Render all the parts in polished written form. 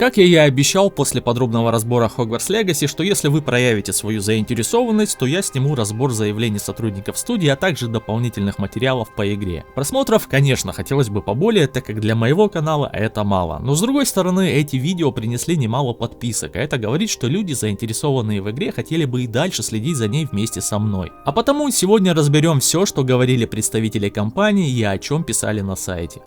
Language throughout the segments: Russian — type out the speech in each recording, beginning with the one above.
Как я и обещал после подробного разбора Hogwarts Legacy, что если вы проявите свою заинтересованность, то я сниму разбор заявлений сотрудников студии, а также дополнительных материалов по игре. Просмотров, конечно, хотелось бы поболее, так как для моего канала это мало. Но с другой стороны, эти видео принесли немало подписок, а это говорит, что люди, заинтересованные в игре, хотели бы и дальше следить за ней вместе со мной. А потому сегодня разберем все, что говорили представители компании и о чем писали на сайте.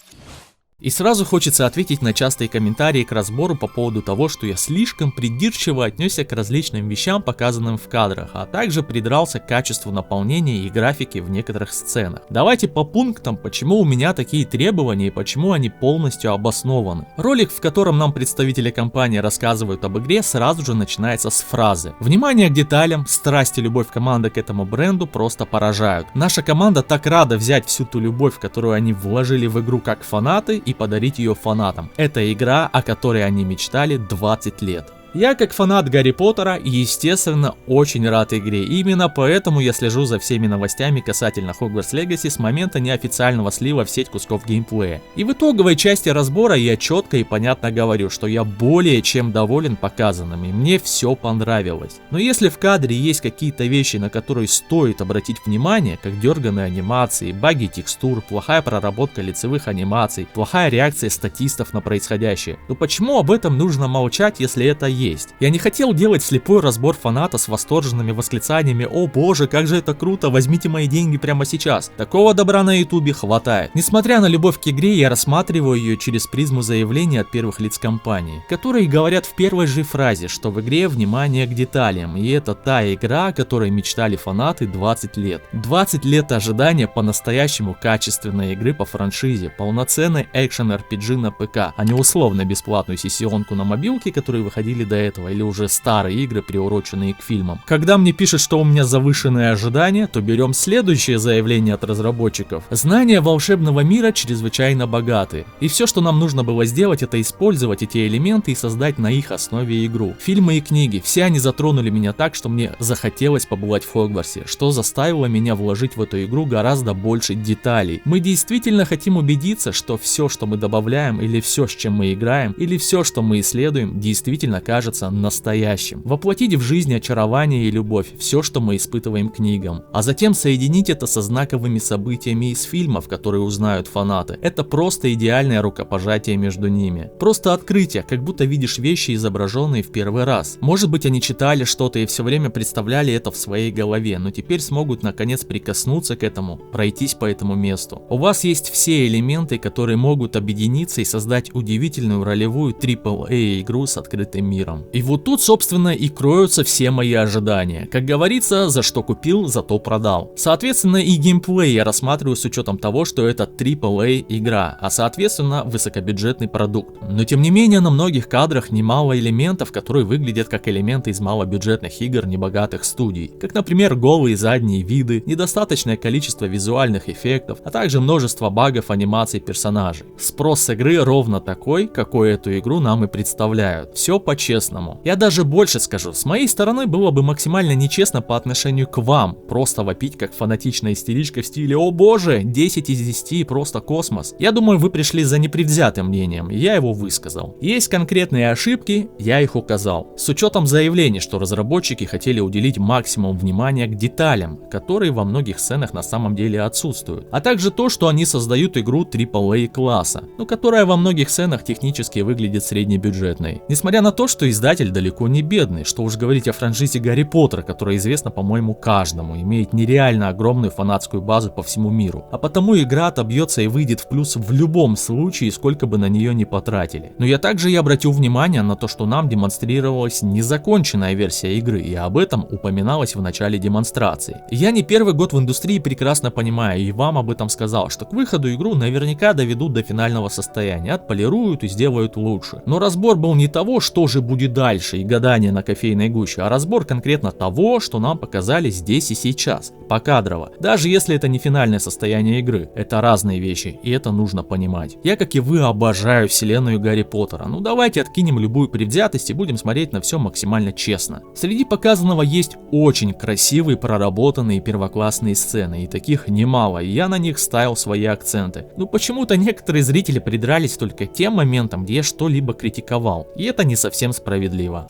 И сразу хочется ответить на частые комментарии к разбору по поводу того, что я слишком придирчиво отнесся к различным вещам, показанным в кадрах, а также придрался к качеству наполнения и графики в некоторых сценах. Давайте по пунктам, почему у меня такие требования и почему они полностью обоснованы. Ролик, в котором нам представители компании рассказывают об игре, сразу же начинается с фразы: «Внимание к деталям, страсть и любовь команды к этому бренду просто поражают. Наша команда так рада взять всю ту любовь, которую они вложили в игру как фанаты, и подарить ее фанатам. Это игра, о которой они мечтали 20 лет». Я, как фанат Гарри Поттера, естественно, очень рад игре. Именно поэтому я слежу за всеми новостями касательно Hogwarts Legacy с момента неофициального слива в сеть кусков геймплея. И в итоговой части разбора я четко и понятно говорю, что я более чем доволен показанным, и мне все понравилось. Но если в кадре есть какие-то вещи, на которые стоит обратить внимание, как дерганые анимации, баги текстур, плохая проработка лицевых анимаций, плохая реакция статистов на происходящее, то почему об этом нужно молчать, если это есть? Я не хотел делать слепой разбор фаната с восторженными восклицаниями: «О боже, как же это круто, возьмите мои деньги прямо сейчас». Такого добра на ютубе хватает. Несмотря на любовь к игре, я рассматриваю ее через призму заявлений от первых лиц компании, которые говорят в первой же фразе, что в игре внимание к деталям, и это та игра, о которой мечтали фанаты 20 лет. 20 лет ожидания по-настоящему качественной игры по франшизе, полноценной экшен-RPG на ПК, а не условно бесплатную сессионку на мобилке, которые выходили до этого, или уже старые игры, приуроченные к фильмам. Когда мне пишут, что у меня завышенные ожидания, то берем следующее заявление от разработчиков. Знания волшебного мира чрезвычайно богаты, и все, что нам нужно было сделать, это использовать эти элементы и создать на их основе игру. Фильмы и книги, все они затронули меня так, что мне захотелось побывать в Хогвартсе, что заставило меня вложить в эту игру гораздо больше деталей. Мы действительно хотим убедиться, что все, что мы добавляем, или все, с чем мы играем, или все, что мы исследуем, действительно кажется настоящим. Воплотить в жизнь очарование и любовь, все, что мы испытываем к книгам. А затем соединить это со знаковыми событиями из фильмов, которые узнают фанаты. Это просто идеальное рукопожатие между ними. Просто открытие, как будто видишь вещи, изображенные в первый раз. Может быть, они читали что-то и все время представляли это в своей голове, но теперь смогут наконец прикоснуться к этому, пройтись по этому месту. У вас есть все элементы, которые могут объединиться и создать удивительную ролевую AAA игру с открытым миром. И вот тут, собственно, и кроются все мои ожидания. Как говорится, за что купил, зато продал. Соответственно, и геймплей я рассматриваю с учетом того, что это AAA игра, а соответственно высокобюджетный продукт. Но тем не менее, на многих кадрах немало элементов, которые выглядят как элементы из малобюджетных игр небогатых студий. Как, например, голые задние виды, недостаточное количество визуальных эффектов, а также множество багов анимаций персонажей. Спрос с игры ровно такой, какой эту игру нам и представляют. Все по-честному. Я даже больше скажу, с моей стороны было бы максимально нечестно по отношению к вам, просто вопить как фанатичная истеричка в стиле: «О боже, 10 из 10, просто космос». Я думаю, вы пришли за непредвзятым мнением, и я его высказал. Есть конкретные ошибки, я их указал. С учетом заявлений, что разработчики хотели уделить максимум внимания к деталям, которые во многих сценах на самом деле отсутствуют. А также то, что они создают игру AAA класса, но которая во многих сценах технически выглядит среднебюджетной. Несмотря на то, что издатель далеко не бедный, что уж говорить о франшизе Гарри Поттера, которая известна, по-моему, каждому, имеет нереально огромную фанатскую базу по всему миру. А потому игра отобьется и выйдет в плюс в любом случае, сколько бы на нее не потратили. Но я также и обратил внимание на то, что нам демонстрировалась незаконченная версия игры, и об этом упоминалось в начале демонстрации. Я не первый год в индустрии прекрасно понимаю, и вам об этом сказал, что к выходу игру наверняка доведут до финального состояния, отполируют и сделают лучше. Но разбор был не того, что же будет будет дальше и гадание на кофейной гуще, а разбор конкретно того, что нам показали здесь и сейчас, покадрово. Даже если это не финальное состояние игры, это разные вещи, и это нужно понимать. Я, как и вы, обожаю вселенную Гарри Поттера, ну давайте откинем любую предвзятость и будем смотреть на все максимально честно. Среди показанного есть очень красивые, проработанные первоклассные сцены, и таких немало, и я на них ставил свои акценты. Но почему-то некоторые зрители придрались только к тем моментам, где я что-либо критиковал, и это не совсем справедливо.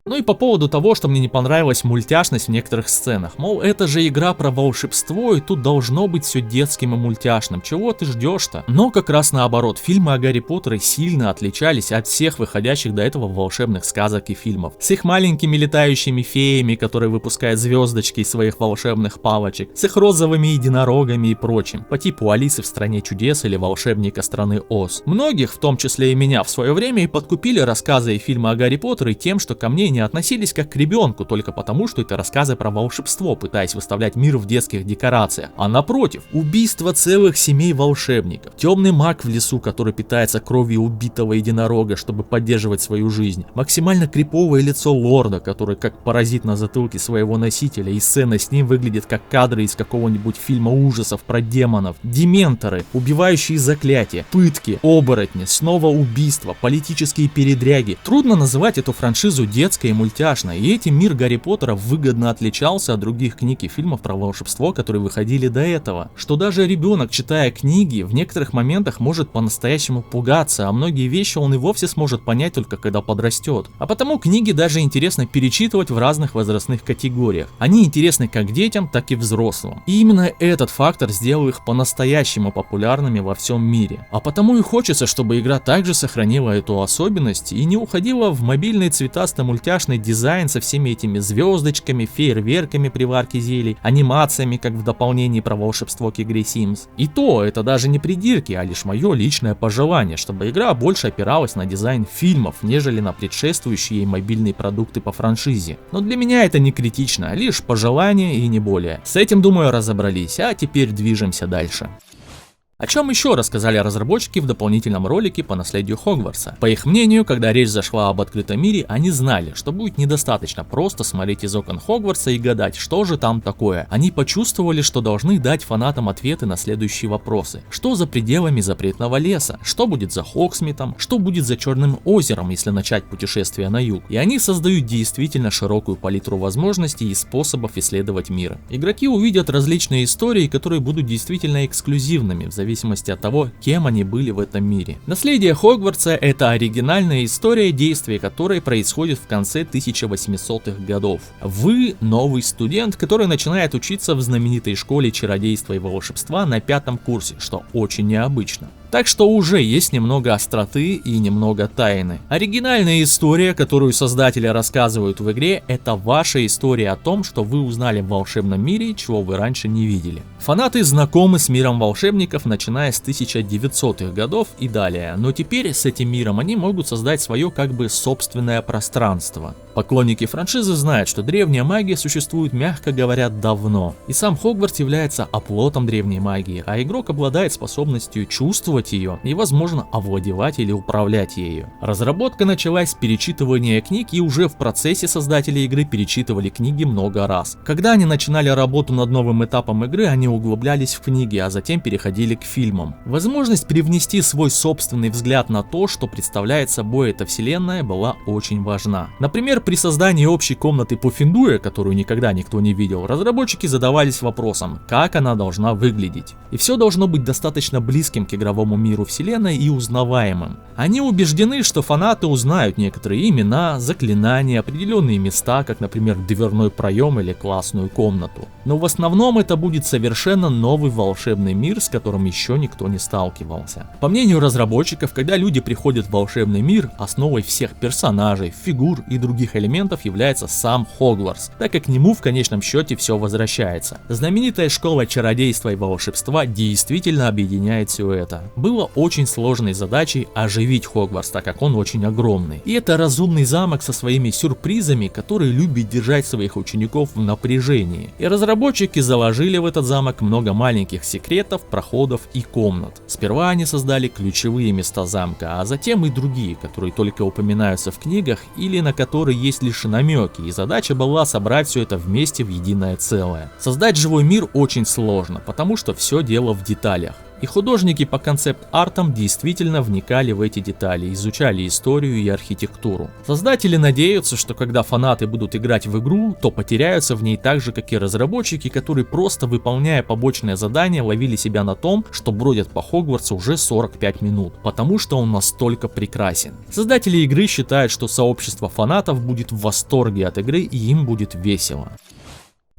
Ну и по поводу того, что мне не понравилась мультяшность в некоторых сценах. Мол, это же игра про волшебство, и тут должно быть все детским и мультяшным. Чего ты ждешь-то? Но как раз наоборот, фильмы о Гарри Поттере сильно отличались от всех выходящих до этого волшебных сказок и фильмов. С их маленькими летающими феями, которые выпускают звездочки из своих волшебных палочек, с их розовыми единорогами и прочим, по типу Алисы в стране чудес или волшебника страны Оз. Многих, в том числе и меня в свое время, и подкупили рассказы и фильмы о Гарри Поттере тем, что ко мне не относились как к ребенку только потому, что это рассказы про волшебство, пытаясь выставлять мир в детских декорациях. А напротив, убийство целых семей волшебников, темный маг в лесу, который питается кровью убитого единорога, чтобы поддерживать свою жизнь, максимально криповое лицо лорда, который как паразит на затылке своего носителя, и сцена с ним выглядит как кадры из какого-нибудь фильма ужасов про демонов, дементоры, убивающие заклятия, пытки, оборотни, снова убийства, политические передряги. Трудно называть эту франшизу детской и мультяшной, и этим мир Гарри Поттера выгодно отличался от других книг и фильмов про волшебство, которые выходили до этого. Что даже ребенок, читая книги, в некоторых моментах может по-настоящему пугаться, а многие вещи он и вовсе сможет понять только когда подрастет. А потому книги даже интересно перечитывать в разных возрастных категориях. Они интересны как детям, так и взрослым. И именно этот фактор сделал их по-настоящему популярными во всем мире. А потому и хочется, чтобы игра также сохранила эту особенность и не уходила в мобильный цветастый мультяшный дизайн со всеми этими звездочками, фейерверками при варке зелий, анимациями, как в дополнении про волшебство к игре Sims. И то, это даже не придирки, а лишь мое личное пожелание, чтобы игра больше опиралась на дизайн фильмов, нежели на предшествующие ей мобильные продукты по франшизе. Но для меня это не критично, лишь пожелание и не более. С этим, думаю, разобрались, а теперь движемся дальше. О чем еще рассказали разработчики в дополнительном ролике по наследию Хогвартса? По их мнению, когда речь зашла об открытом мире, они знали, что будет недостаточно просто смотреть из окон Хогвартса и гадать, что же там такое. Они почувствовали, что должны дать фанатам ответы на следующие вопросы. Что за пределами запретного леса? Что будет за Хогсмитом? Что будет за Черным озером, если начать путешествие на юг? И они создают действительно широкую палитру возможностей и способов исследовать мир. Игроки увидят различные истории, которые будут действительно эксклюзивными, в зависимости от того, кем они были в этом мире. Наследие Хогвартса — это оригинальная история, действия которой происходит в конце 1800-х годов. Вы новый студент, который начинает учиться в знаменитой школе чародейства и волшебства на 5-м курсе, что очень необычно. Так что уже есть немного остроты и немного тайны. Оригинальная история, которую создатели рассказывают в игре, это ваша история о том, что вы узнали в волшебном мире, чего вы раньше не видели. Фанаты знакомы с миром волшебников, начиная с 1900-х годов и далее, но теперь с этим миром они могут создать свое как бы собственное пространство. Поклонники франшизы знают, что древняя магия существует, мягко говоря, давно, и сам Хогвартс является оплотом древней магии, а игрок обладает способностью чувствовать ее и, возможно, овладевать или управлять ею. Разработка началась с перечитывания книг, и уже в процессе создатели игры перечитывали книги много раз. Когда они начинали работу над новым этапом игры, они углублялись в книги, а затем переходили к фильмам. Возможность привнести свой собственный взгляд на то, что представляет собой эта вселенная, была очень важна. Например, при создании общей комнаты Пуффендуя, которую никогда никто не видел, разработчики задавались вопросом, как она должна выглядеть. И все должно быть достаточно близким к игровому миру вселенной и узнаваемым. Они убеждены, что фанаты узнают некоторые имена, заклинания, определенные места, как, например, дверной проем или классную комнату. Но в основном это будет совершенно новый волшебный мир, с которым еще никто не сталкивался. По мнению разработчиков, когда люди приходят в волшебный мир, основой всех персонажей, фигур и других таких элементов является сам Хогвартс, так как к нему в конечном счете все возвращается. Знаменитая школа чародейства и волшебства действительно объединяет все это. Было очень сложной задачей оживить Хогвартс, так как он очень огромный. И это разумный замок со своими сюрпризами, который любит держать своих учеников в напряжении. И разработчики заложили в этот замок много маленьких секретов, проходов и комнат. Сперва они создали ключевые места замка, а затем и другие, которые только упоминаются в книгах или на которые есть лишь намеки, и задача была собрать все это вместе в единое целое. Создать живой мир очень сложно, потому что все дело в деталях. И художники по концепт-артам действительно вникали в эти детали, изучали историю и архитектуру. Создатели надеются, что когда фанаты будут играть в игру, то потеряются в ней так же, как и разработчики, которые просто выполняя побочное задание ловили себя на том, что бродят по Хогвартсу уже 45 минут, потому что он настолько прекрасен. Создатели игры считают, что сообщество фанатов будет в восторге от игры и им будет весело.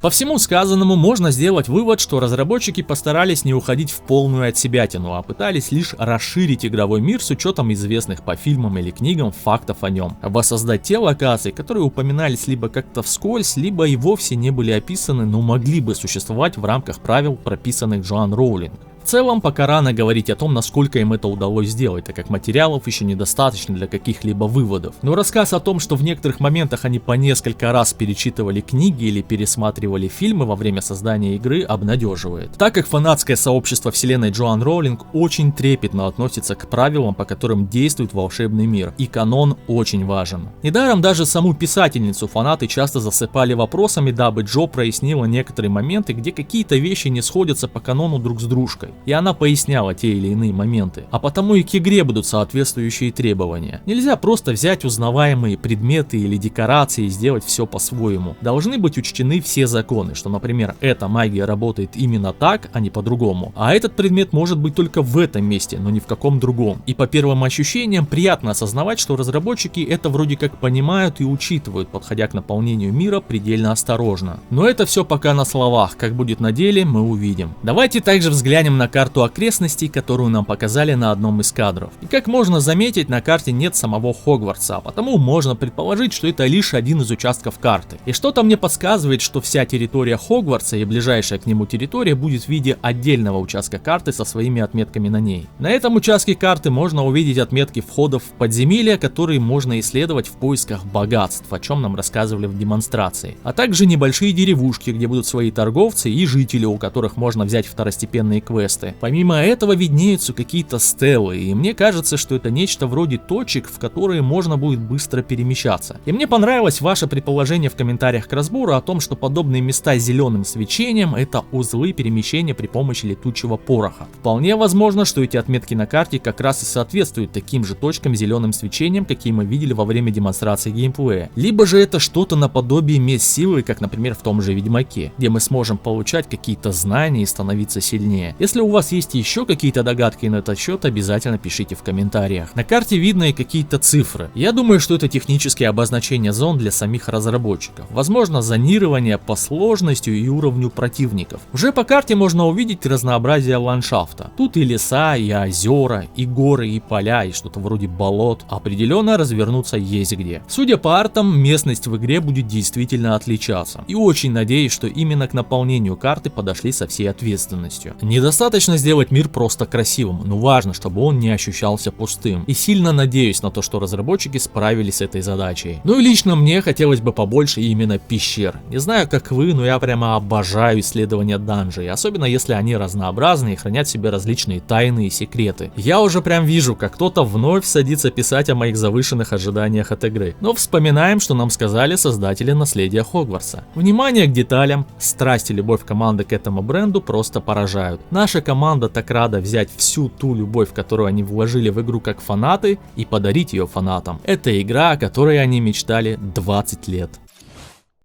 По всему сказанному можно сделать вывод, что разработчики постарались не уходить в полную отсебятину, а пытались лишь расширить игровой мир с учетом известных по фильмам или книгам фактов о нем, воссоздать те локации, которые упоминались либо как-то вскользь, либо и вовсе не были описаны, но могли бы существовать в рамках правил, прописанных Джоан Роулинг. В целом, пока рано говорить о том, насколько им это удалось сделать, так как материалов еще недостаточно для каких-либо выводов. Но рассказ о том, что в некоторых моментах они по несколько раз перечитывали книги или пересматривали фильмы во время создания игры, обнадеживает. Так как фанатское сообщество вселенной Джоан Роулинг очень трепетно относится к правилам, по которым действует волшебный мир, и канон очень важен. Недаром даже саму писательницу фанаты часто засыпали вопросами, дабы Джо прояснила некоторые моменты, где какие-то вещи не сходятся по канону друг с дружкой. И она поясняла те или иные моменты, а потому и к игре будут соответствующие требования. Нельзя просто взять узнаваемые предметы или декорации и сделать все по-своему. Должны быть учтены все законы, что, например, эта магия работает именно так, а не по-другому. А этот предмет может быть только в этом месте, но ни в каком другом. И по первым ощущениям приятно осознавать, что разработчики это вроде как понимают и учитывают, подходя к наполнению мира предельно осторожно. Но это все пока на словах, как будет на деле, мы увидим. Давайте также взглянем на карту окрестностей, которую нам показали на одном из кадров. И как можно заметить, на карте нет самого Хогвартса, а потому можно предположить, что это лишь один из участков карты. И что-то мне подсказывает, что вся территория Хогвартса и ближайшая к нему территория будет в виде отдельного участка карты со своими отметками на ней. На этом участке карты можно увидеть отметки входов в подземелья, которые можно исследовать в поисках богатств, о чем нам рассказывали в демонстрации. А также небольшие деревушки, где будут свои торговцы и жители, у которых можно взять второстепенные квесты. Помимо этого виднеются какие-то стелы, и мне кажется, что это нечто вроде точек, в которые можно будет быстро перемещаться. И мне понравилось ваше предположение в комментариях к разбору о том, что подобные места с зеленым свечением — это узлы перемещения при помощи летучего пороха. Вполне возможно, что эти отметки на карте как раз и соответствуют таким же точкам с зеленым свечением, какие мы видели во время демонстрации геймплея. Либо же это что-то наподобие мест силы, как, например, в том же Ведьмаке, где мы сможем получать какие-то знания и становиться сильнее. Если у вас есть еще какие-то догадки на этот счет, обязательно пишите в комментариях. На карте видно и какие-то цифры. Я думаю, что это технические обозначения зон для самих разработчиков. Возможно, зонирование по сложности и уровню противников. Уже по карте можно увидеть разнообразие ландшафта. Тут и леса, и озера, и горы, и поля, и что-то вроде болот. Определенно развернуться есть где. Судя по артам, местность в игре будет действительно отличаться. И очень надеюсь, что именно к наполнению карты подошли со всей ответственностью. Недостаточно сделать мир просто красивым, но важно, чтобы он не ощущался пустым. И сильно надеюсь на то, что разработчики справились с этой задачей. Ну и лично мне хотелось бы побольше именно пещер. Не знаю, как вы, но я прямо обожаю исследования данжей, особенно если они разнообразны и хранят в себе различные тайны и секреты. Я уже прям вижу, как кто-то вновь садится писать о моих завышенных ожиданиях от игры. Но вспоминаем, что нам сказали создатели наследия Хогвартса. Внимание к деталям, страсть и любовь команды к этому бренду просто поражают. Наша команда так рада взять всю ту любовь, которую они вложили в игру как фанаты, и подарить ее фанатам. Это игра, о которой они мечтали 20 лет.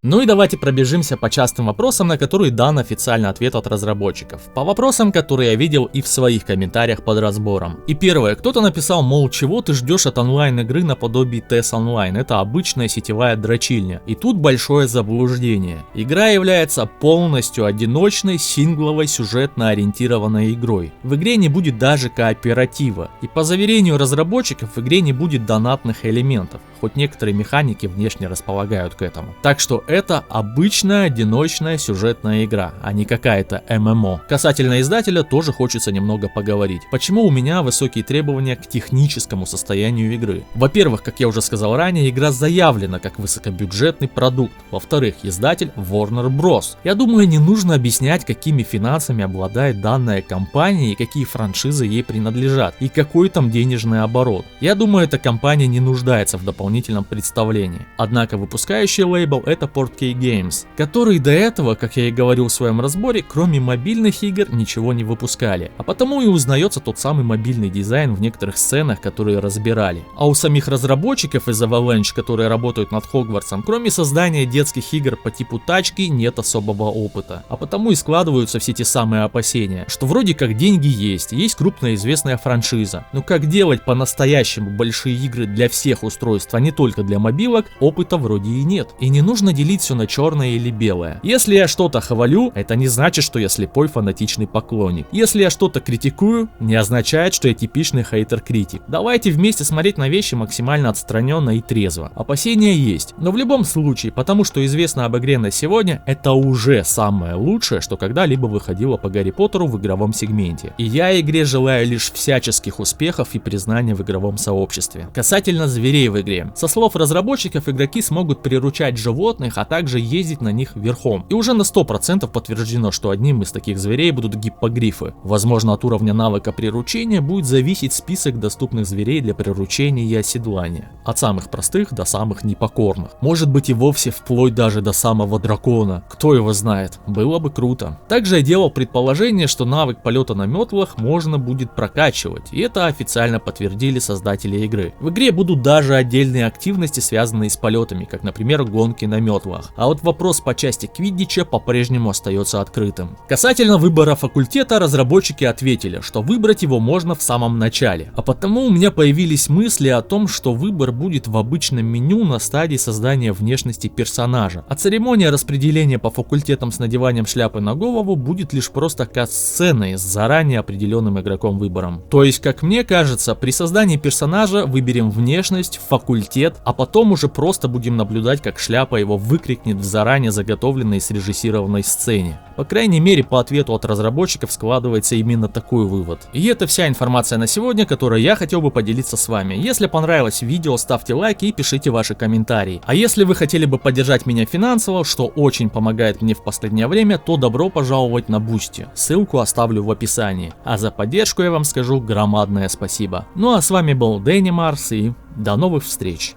Ну и давайте пробежимся по частым вопросам, на которые дан официальный ответ от разработчиков. По вопросам, которые я видел и в своих комментариях под разбором. И первое, кто-то написал, мол, чего ты ждешь от онлайн игры наподобие TES Online, это обычная сетевая дрочильня. И тут большое заблуждение. Игра является полностью одиночной, сингловой, сюжетно ориентированной игрой. В игре не будет даже кооператива. И по заверению разработчиков, в игре не будет донатных элементов. хоть некоторые механики внешне располагают к этому. Так что это обычная одиночная сюжетная игра, а не какая-то ММО. Касательно издателя тоже хочется немного поговорить. Почему у меня высокие требования к техническому состоянию игры? Во-первых, как я уже сказал ранее, игра заявлена как высокобюджетный продукт. Во-вторых, издатель Warner Bros. Я думаю, не нужно объяснять, какими финансами обладает данная компания и какие франшизы ей принадлежат, и какой там денежный оборот. Я думаю, эта компания не нуждается в дополнительном представлении. Однако выпускающий лейбл это Portkey Games, которые до этого, как я и говорил в своем разборе, кроме мобильных игр ничего не выпускали. А потому и узнается тот самый мобильный дизайн в некоторых сценах, которые разбирали. А у самих разработчиков из Avalanche, которые работают над Хогвартсом, кроме создания детских игр по типу тачки, нет особого опыта. А потому и складываются все те самые опасения, что вроде как деньги есть крупная известная франшиза, но как делать по-настоящему большие игры для всех устройств, а не только для мобилок, опыта вроде и нет. И не нужно делить все на черное или белое. Если я что-то хвалю, это не значит, что я слепой фанатичный поклонник. Если я что-то критикую, не означает, что я типичный хейтер-критик. Давайте вместе смотреть на вещи максимально отстраненно и трезво. Опасения есть, но в любом случае, потому что известно об игре на сегодня, это уже самое лучшее, что когда-либо выходило по Гарри Поттеру в игровом сегменте. И я игре желаю лишь всяческих успехов и признания в игровом сообществе. Касательно зверей в игре. Со слов разработчиков, игроки смогут приручать животных, а также ездить на них верхом. И уже на 100% подтверждено, что одним из таких зверей будут гиппогрифы. Возможно, от уровня навыка приручения будет зависеть список доступных зверей для приручения и оседлания. От самых простых до самых непокорных. Может быть и вовсе вплоть даже до самого дракона. Кто его знает. Было бы круто. Также я делал предположение, что навык полета на метлах можно будет прокачивать. И это официально подтвердили создатели игры. В игре будут даже отдельные активности, связанные с полетами, как, например, гонки на метлах. А вот вопрос по части квиддича по-прежнему остается открытым. Касательно выбора факультета, разработчики ответили, что выбрать его можно в самом начале. А потому у меня появились мысли о том, что выбор будет в обычном меню на стадии создания внешности персонажа. А церемония распределения по факультетам с надеванием шляпы на голову будет лишь просто кат-сценой с заранее определенным игроком выбором. То есть, как мне кажется, при создании персонажа выберем внешность, факультет, а потом уже просто будем наблюдать, как шляпа его выкрикнет в заранее заготовленной и срежиссированной сцене. По крайней мере, по ответу от разработчиков складывается именно такой вывод. И это вся информация на сегодня, которой я хотел бы поделиться с вами. Если понравилось видео, ставьте лайки и пишите ваши комментарии. А если вы хотели бы поддержать меня финансово, что очень помогает мне в последнее время, то добро пожаловать на Boosty. Ссылку оставлю в описании. А за поддержку я вам скажу громадное спасибо. Ну а с вами был Дэнни Марс и до новых встреч.